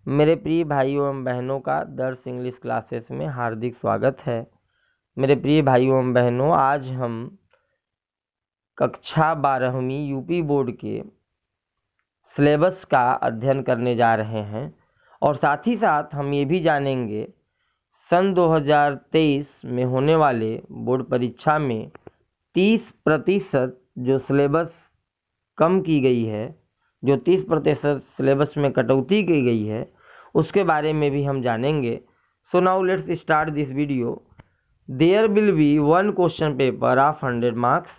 मेरे प्रिय भाइयों एवं बहनों का दर्श इंग्लिश क्लासेस में हार्दिक स्वागत है। मेरे प्रिय भाइयों एवं बहनों, आज हम कक्षा 12वीं यूपी बोर्ड के सिलेबस का अध्ययन करने जा रहे हैं और साथ ही साथ हम ये भी जानेंगे सन 2023 में होने वाले बोर्ड परीक्षा में 30% जो सिलेबस कम की गई है, जो 30% सिलेबस में कटौती की गई है, उसके बारे में भी हम जानेंगे। So now let's start this video. There will be one question paper of 100 marks.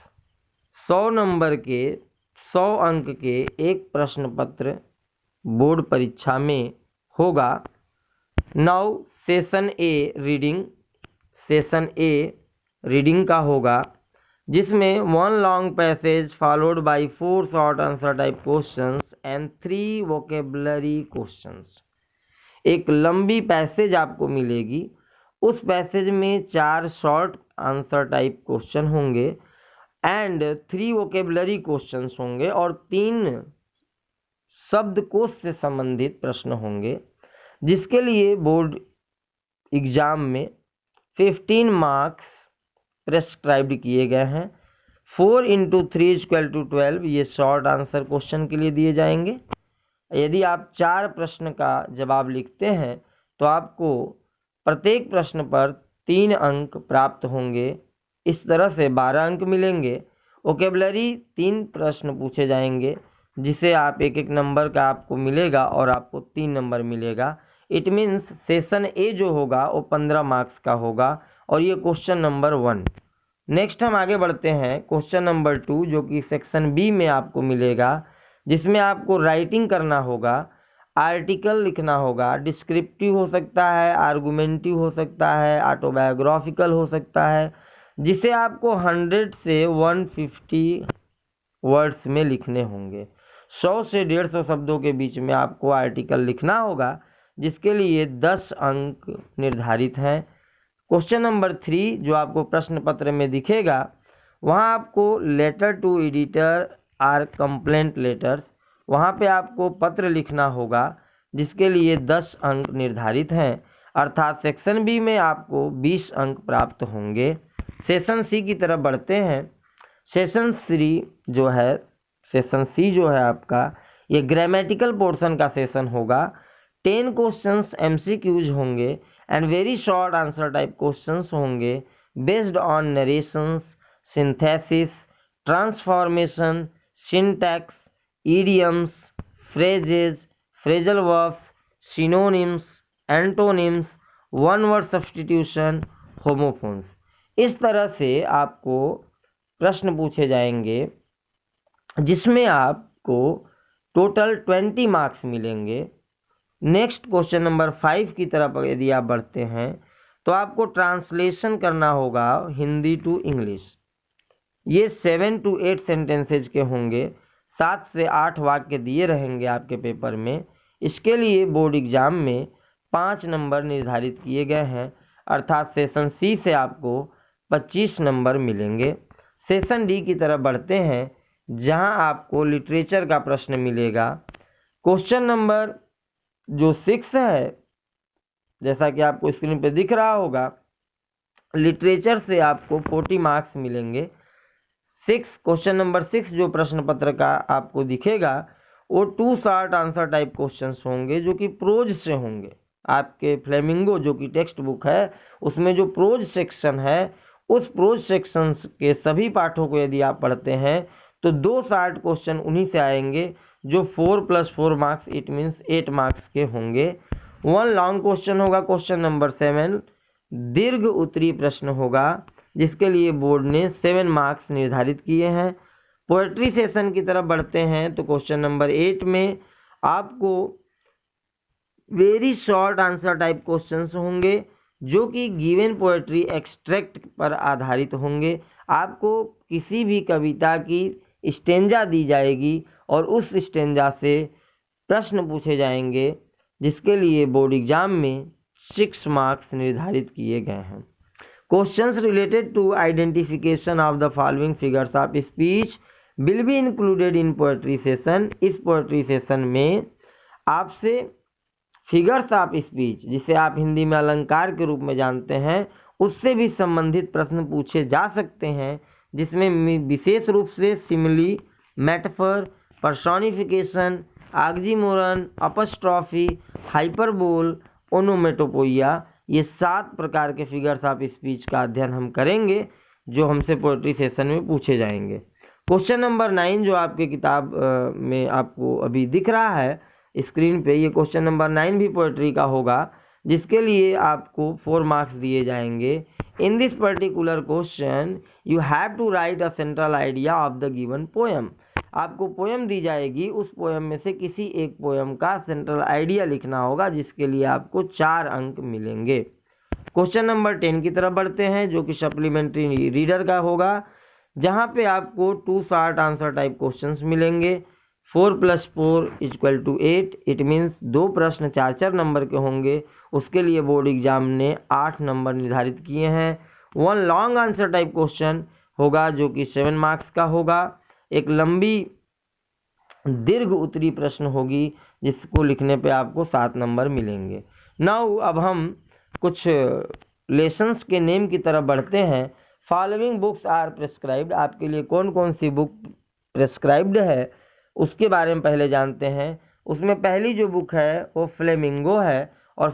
100 नंबर के 100 अंक के एक प्रश्न पत्र बोर्ड परीक्षा में होगा। नाउ सेशन ए रीडिंग का होगा, जिसमें 1 long passage followed by 4 short answer type questions and 3 vocabulary questions. एक लंबी पैसेज आपको मिलेगी, उस पैसेज में 4 शॉर्ट आंसर टाइप क्वेश्चन होंगे एंड 3 वोकेबलरी क्वेश्चंस होंगे और 3 शब्दकोश से संबंधित प्रश्न होंगे, जिसके लिए बोर्ड एग्जाम में 15 मार्क्स प्रेस्क्राइब्ड किए गए हैं। 4 × 3 = 12 ये शॉर्ट आंसर क्वेश्चन के लिए दिए जाएंगे। यदि आप 4 प्रश्न का जवाब लिखते हैं तो आपको प्रत्येक प्रश्न पर 3 अंक प्राप्त होंगे। इस तरह से 12 अंक मिलेंगे। वोकेबलरी 3 प्रश्न पूछे जाएंगे, जिसे आप एक नंबर का आपको मिलेगा और आपको 3 नंबर मिलेगा। इट मीन्स सेशन ए जो होगा वो 15 मार्क्स का होगा और ये क्वेश्चन नंबर 1। नेक्स्ट हम आगे बढ़ते हैं क्वेश्चन नंबर 2, जो कि सेक्शन बी में आपको मिलेगा, जिसमें आपको राइटिंग करना होगा, आर्टिकल लिखना होगा। डिस्क्रिप्टिव हो सकता है, आर्गुमेंटिव हो सकता है, ऑटोबायोग्राफिकल हो सकता है, जिसे आपको 100 से 150 वर्ड्स में लिखने होंगे। 100 से 150 शब्दों के बीच में आपको आर्टिकल लिखना होगा, जिसके लिए 10 अंक निर्धारित हैं। क्वेश्चन नंबर 3 जो आपको प्रश्न पत्र में दिखेगा, वहाँ आपको letter to editor or complaint letters, वहाँ पे आपको पत्र लिखना होगा, जिसके लिए 10 अंक निर्धारित हैं। अर्थात सेक्शन बी में आपको 20 अंक प्राप्त होंगे। सेशन सी की तरफ बढ़ते हैं। सेशन सी जो है आपका, ये ग्रामेटिकल पोर्शन का सेशन होगा। 10 क्वेश्चंस एमसीक्यूज होंगे and very short answer type questions होंगे based on narrations, synthesis, transformation, syntax, idioms, phrases, phrasal verbs, synonyms, antonyms, one word substitution, homophones. इस तरह से आपको प्रश्न पूछे जाएंगे, जिसमें आपको टोटल 20 मार्क्स मिलेंगे। नेक्स्ट क्वेश्चन नंबर 5 की तरफ यदि आप बढ़ते हैं तो आपको ट्रांसलेशन करना होगा हिंदी टू इंग्लिश। ये 7 to 8 सेंटेंसेज के होंगे। 7 से 8 वाक्य दिए रहेंगे आपके पेपर में। इसके लिए बोर्ड एग्जाम में 5 नंबर निर्धारित किए गए हैं, अर्थात सेशन सी से आपको 25 नंबर मिलेंगे। सेशन डी की तरफ बढ़ते हैं, जहां आपको लिटरेचर का प्रश्न मिलेगा। क्वेश्चन नंबर जो 6 है, जैसा कि आपको स्क्रीन पे दिख रहा होगा, लिटरेचर से आपको 40 मार्क्स मिलेंगे। क्वेश्चन नंबर 6 जो प्रश्न पत्र का आपको दिखेगा, वो 2 शॉर्ट आंसर टाइप क्वेश्चंस होंगे, जो कि प्रोज से होंगे। आपके फ्लेमिंगो जो कि टेक्स्ट बुक है, उसमें जो प्रोज सेक्शन है, उस प्रोज सेक्शन के सभी पाठों को यदि आप पढ़ते हैं तो 2 शॉर्ट क्वेश्चन उन्हीं से आएंगे, जो 4 + 4 मार्क्स, इट मीन्स 8 मार्क्स के होंगे। 1 लॉन्ग क्वेश्चन होगा क्वेश्चन नंबर 7, दीर्घ उत्तरीय प्रश्न होगा, जिसके लिए बोर्ड ने 7 मार्क्स निर्धारित किए हैं। पोएट्री सेशन की तरफ बढ़ते हैं तो क्वेश्चन नंबर 8 में आपको very short answer type questions होंगे, जो कि गिवन पोएट्री एक्सट्रैक्ट पर आधारित होंगे। आपको किसी भी कविता की स्टेंजा दी जाएगी और उस स्टेंजा से प्रश्न पूछे जाएंगे, जिसके लिए बोर्ड एग्जाम में 6 मार्क्स निर्धारित किए गए हैं। Questions related to identification of the following figures of speech will be included in poetry session. इस पोएट्री सेशन में आपसे फिगर्स ऑफ स्पीच, जिसे आप हिंदी में अलंकार के रूप में जानते हैं, उससे भी संबंधित प्रश्न पूछे जा सकते हैं, जिसमें विशेष रूप से simile, metaphor, personification, oxymoron, apostrophe, hyperbole, ओनोमेटोपोइया, ये 7 प्रकार के फिगर्स ऑफ स्पीच का अध्ययन हम करेंगे, जो हमसे पोएट्री सेशन में पूछे जाएंगे। क्वेश्चन नंबर 9 जो आपके किताब में आपको अभी दिख रहा है स्क्रीन पे, ये क्वेश्चन नंबर 9 भी पोएट्री का होगा, जिसके लिए आपको 4 मार्क्स दिए जाएंगे। In this particular question you have to write a central idea of the given poem. आपको पोएम दी जाएगी, उस पोएम में से किसी एक पोएम का सेंट्रल आइडिया लिखना होगा, जिसके लिए आपको 4 अंक मिलेंगे। क्वेश्चन नंबर 10 की तरफ बढ़ते हैं, जो कि सप्लीमेंट्री रीडर का होगा, जहां पे आपको 2 शॉर्ट आंसर टाइप क्वेश्चंस मिलेंगे। 4 + 4 = 8, इट मीन्स 2 प्रश्न 4-4 नंबर के होंगे। उसके लिए बोर्ड एग्जाम ने 8 नंबर निर्धारित किए हैं। 1 लॉन्ग आंसर टाइप क्वेश्चन होगा, जो कि 7 मार्क्स का होगा। एक लंबी दीर्घ उत्तरी प्रश्न होगी, जिसको लिखने पे आपको 7 नंबर मिलेंगे। नाउ अब हम कुछ लेसन्स के नेम की तरफ बढ़ते हैं। फॉलोइंग बुक्स आर प्रेस्क्राइब्ड, आपके लिए कौन कौन सी बुक प्रेस्क्राइब्ड है उसके बारे में पहले जानते हैं। उसमें पहली जो बुक है वो फ्लेमिंगो है, और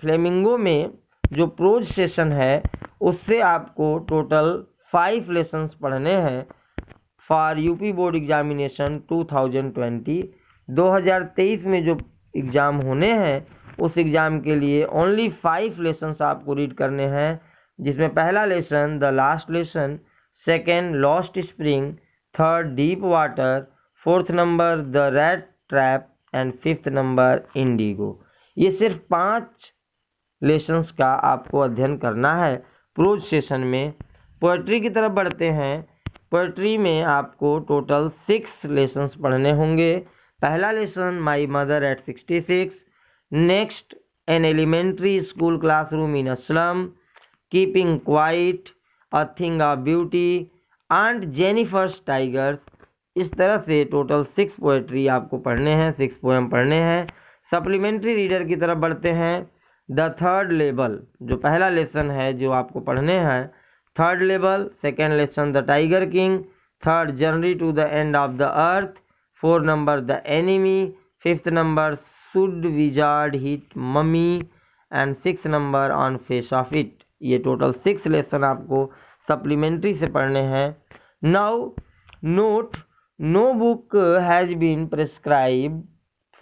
फ्लेमिंगो में जो प्रोज सेशन है उससे आपको टोटल 5 लेसन्स पढ़ने हैं फॉर यूपी बोर्ड एग्जामिनेशन 2020। 2023 में जो एग्ज़ाम होने हैं उस एग्ज़ाम के लिए ओनली 5 लेसन्स आपको रीड करने हैं, जिसमें पहला lesson the last lesson, second lost spring, third deep water, 4th number the rat trap and 5th number Indigo. ये सिर्फ 5 लेसन्स का आपको अध्ययन करना है प्रोज सेशन में। पोएट्री की तरफ बढ़ते हैं। पोएट्री में आपको टोटल 6 लेसन्स पढ़ने होंगे। पहला lesson my mother at 66, next an elementary school classroom in a slum, keeping quiet, a thing of beauty, aunt Jennifer's tigers. इस तरह से टोटल 6 पोएट्री आपको पढ़ने हैं, 6 पोएम पढ़ने हैं। सप्लीमेंट्री रीडर की तरफ बढ़ते हैं। द थर्ड लेवल जो पहला लेसन है जो आपको पढ़ने हैं, third level, second lesson the tiger king, third journey to the end of the earth, 4 number the enemy, 5th number should wizard hit mommy and 6 number on face of it. ये total 6 lesson आपको supplementary से पढ़ने हैं। Now note, no book has been prescribed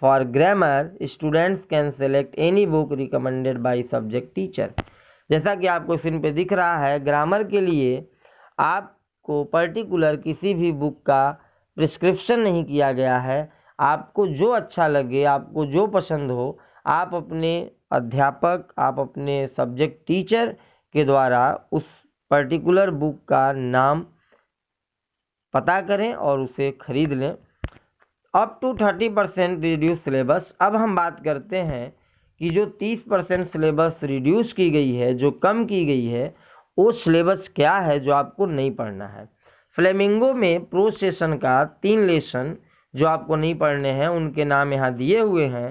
for grammar, students can select any book recommended by subject teacher. जैसा कि आपको screen पे दिख रहा है, ग्रामर के लिए आपको पर्टिकुलर किसी भी बुक का प्रिस्क्रिप्शन नहीं किया गया है। आपको जो अच्छा लगे, आपको जो पसंद हो, आप अपने अध्यापक, आप अपने सब्जेक्ट टीचर के द्वारा उस पर्टिकुलर बुक का नाम पता करें और उसे खरीद लें। Up to 30% reduce syllabus. अब हम बात करते हैं कि जो 30% सिलेबस रिड्यूस की गई है, जो कम की गई है, वो सिलेबस क्या है जो आपको नहीं पढ़ना है। फ्लेमिंगो में प्रोज सेशन का 3 लेसन जो आपको नहीं पढ़ने हैं, उनके नाम यहाँ दिए हुए हैं।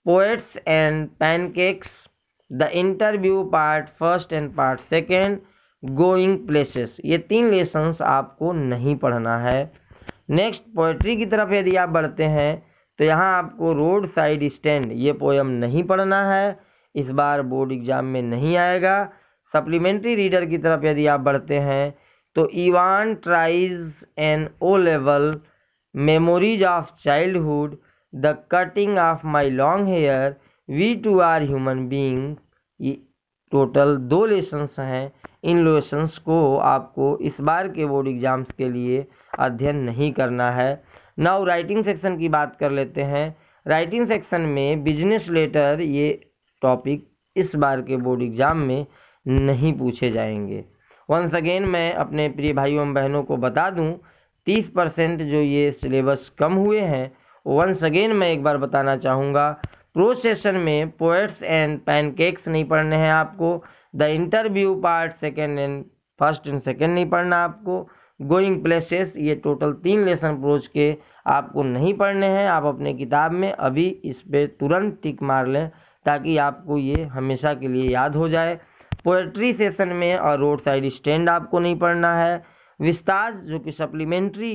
Poets and pancakes, the interview part first and part second, going places. ये 3 लेसन्स आपको नहीं पढ़ना है। नेक्स्ट पोएट्री की तरफ यदि आप बढ़ते हैं तो यहाँ आपको रोड साइड स्टैंड ये पोएम नहीं पढ़ना है, इस बार बोर्ड एग्जाम में नहीं आएगा। सप्लीमेंट्री रीडर की तरफ यदि आप बढ़ते हैं तो Evan tries an O level, memories of childhood, the cutting of my long hair, we too are human being. ये टोटल 2 लेसन्स हैं। इन लेसन्स को आपको इस बार के बोर्ड एग्जाम्स के लिए अध्ययन नहीं करना है। नाउ राइटिंग सेक्शन की बात कर लेते हैं। राइटिंग सेक्शन में बिजनेस लेटर ये टॉपिक इस बार के बोर्ड एग्जाम में नहीं पूछे जाएंगे। वंस अगेन मैं अपने प्रिय भाइयों एवं बहनों को बता दूं, 30% जो ये सिलेबस कम हुए हैं, वंस अगेन मैं एक बार बताना चाहूँगा। प्रोज सेशन में पोएट्स एंड पैनकेक्स नहीं पढ़ने हैं आपको। The interview part second and first and second नहीं पढ़ना आपको। गोइंग प्लेसेस ये टोटल 3 लेसन प्रोज के आपको नहीं पढ़ने हैं, आप अपने किताब में अभी इस पे तुरंत टिक मार लें ताकि आपको ये हमेशा के लिए याद हो जाए। पोएट्री सेशन में और रोड साइड स्टैंड आपको नहीं पढ़ना है। विस्ताज जो कि सप्लीमेंट्री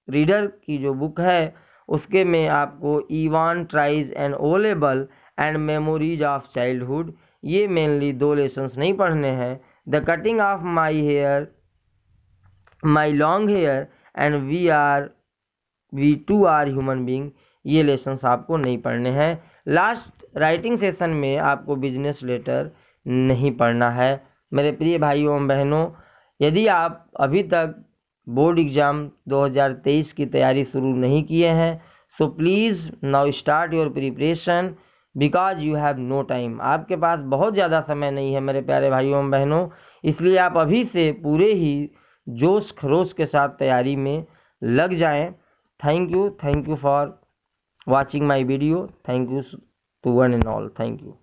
रीडर की जो बुक है उसके में आपको ईवान ट्राइज एंड ओलेबल एंड मेमोरीज ऑफ चाइल्डहुड, ये मेनली 2 लेसन्स नहीं पढ़ने हैं। The cutting of my long hair and we too are human being, ये लेसन्स आपको नहीं पढ़ने हैं। लास्ट राइटिंग सेशन में आपको बिजनेस लेटर नहीं पढ़ना है। मेरे प्रिय भाइयों एवं बहनों, यदि आप अभी तक बोर्ड एग्ज़ाम 2023 की तैयारी शुरू नहीं किए हैं so please now start your preparation because you have no time. आपके पास बहुत ज़्यादा समय नहीं है मेरे प्यारे भाइयों एवं बहनों, इसलिए आप अभी से पूरे ही जोश खरोश के साथ तैयारी में लग जाएं। Thank you for watching my video. Thank you to one and all. Thank you.